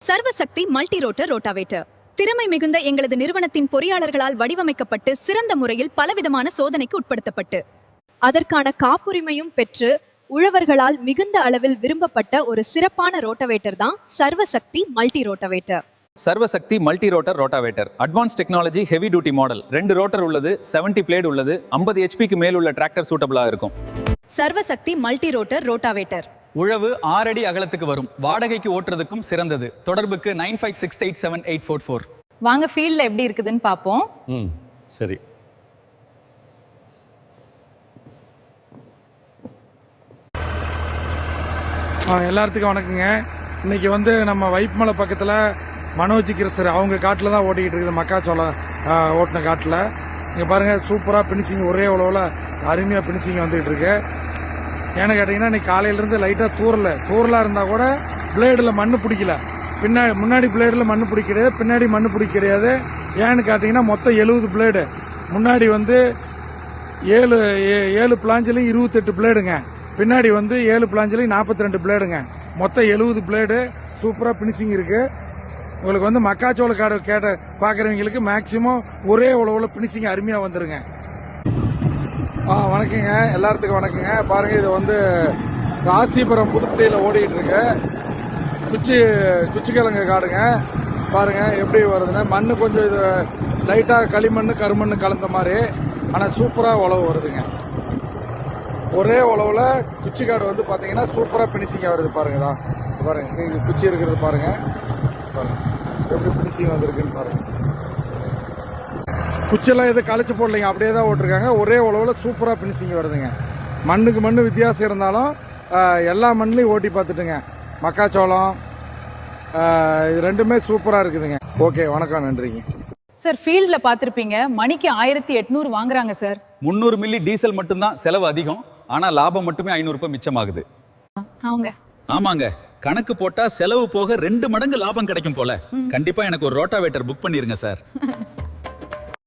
சர்வசக்தி multi rotor rotavator திறமை மிகுந்த எங்களது நிறுவனத்தின் பொறியாளர்களால் வடிவமைக்கப்பட்டு சிறந்த முறையில் பலவிதமான சோதனைக்கு உட்படுத்தப்பட்டு அதற்கான காப்புரிமையும் பெற்று உழவர்களால் மிகுந்த அளவில் விரும்பப்பட்ட ஒரு சிறப்பான ரோட்டாவேட்டர் தான் Sarvashakti multi rotavator. Sarvashakti multi rotor rotavator advance technology heavy duty model. 2 rotor உள்ளது, 70 பிளேட் உள்ளது, 50 ஹெச்பிக்கு மேல் உள்ள டிராக்டர் சூட்டபிளா இருக்கும். சர்வசக்தி மல்டி ரோட்டர் ரோட்டாவேட்டர் உழவு 6 அடி அகலத்துக்கு வரும். வாடகைக்கு ஓட்டுறதுக்கும் சிறந்தது. தொடர்புக்கு 95687844. வாங்க ஃபீல்ட்ல எப்படி இருக்குதுன்னு பாப்போம். சரி. எல்லாத்துக்கும் வணக்கங்க. இன்னைக்கு நம்ம வைப்மலை பக்கத்தில் மனோஜ் கிரசர் அவங்க காட்டில் தான் ஓட்டிக்கிட்டு இருக்குது. மக்காச்சோளம் ஓட்டின காட்டில் இங்கே பாருங்கள், சூப்பராக பினிஷிங் ஒரே உழவில் அருமையாக பினிஷிங் வந்துகிட்டு இருக்கு. ஏன்னு கேட்டிங்கன்னா இன்னைக்கு காலையிலேருந்து லைட்டாக தூரலாக இருந்தால் கூட பிளேடில் மண்ணு பிடிக்கல. முன்னாடி பிளேடில் மண்ணு பிடிக்க கிடையாது, பின்னாடி மண்ணு பிடிக்க கிடையாது. ஏன்னு கேட்டிங்கன்னா மொத்தம் 70 பிளேடு. முன்னாடி 7 பிளாஞ்சிலையும் 28 பிளேடுங்க. பின்னாடி 7 பிளாஞ்சிலையும் 42 பிளேடுங்க. மொத்தம் 70 பிளேடு. சூப்பராக பினிஷிங் இருக்கு. உங்களுக்கு மக்காச்சோள காடு கேட்ட பார்க்குறவங்களுக்கு மேக்சிமம் ஒரே உழவுல பினிஷிங் அருமையாக வந்துருங்க. வணக்கங்க, எல்லாத்துக்கும் வணக்கங்க. பாருங்க, இது ராசிபுரம் புதுப்பட்டியில் ஓடிட்டு இருக்கு. குச்சிக்கிழங்கு காடுங்க. பாருங்க எப்படி வருதுன்னு. மண்ணு கொஞ்சம் இது லைட்டாக களிமண் கருமண் கலந்த மாதிரி, ஆனால் சூப்பராக உழவு வருதுங்க. ஒரே உழவுல குச்சிக்காடு பார்த்தீங்கன்னா சூப்பராக பினிஷிங்காக வருது. பாருங்கதா, பாருங்க குச்சி இருக்கிறது பாருங்க, எப்படி பினிஷிங் வந்திருக்குன்னு பாருங்க. குச்சியெல்லாம் எதுவும் களைச்சு போடலைங்க, அப்படியே தான் ஓட்டிருக்காங்க. ஒரே உழவுல சூப்பராக பினிஷிங் வருதுங்க. மண்ணுக்கு மண்ணு வித்தியாசம் இருந்தாலும் எல்லா மண்ணிலையும் ஓட்டி பார்த்துட்டுங்க. மக்காச்சோளம் இது ரெண்டுமே சூப்பராக இருக்குதுங்க. ஓகே, வணக்கம், நன்றிங்க சார். ஃபீல்ட்ல பார்த்திருப்பீங்க, மணிக்கு 1800 வாங்குறாங்க சார். 300 மில்லி டீசல் மட்டும்தான் செலவு அதிகம், ஆனா லாபம் மட்டுமே 500 ரூபாய் மிச்சமாகுது. ஆமாங்க, கணக்கு போட்டா செலவு போக 2 மடங்கு லாபம் கிடைக்கும் போல. கண்டிப்பா எனக்கு ஒரு ரோட்டாவேட்டர் புக் பண்ணிருங்க சார்.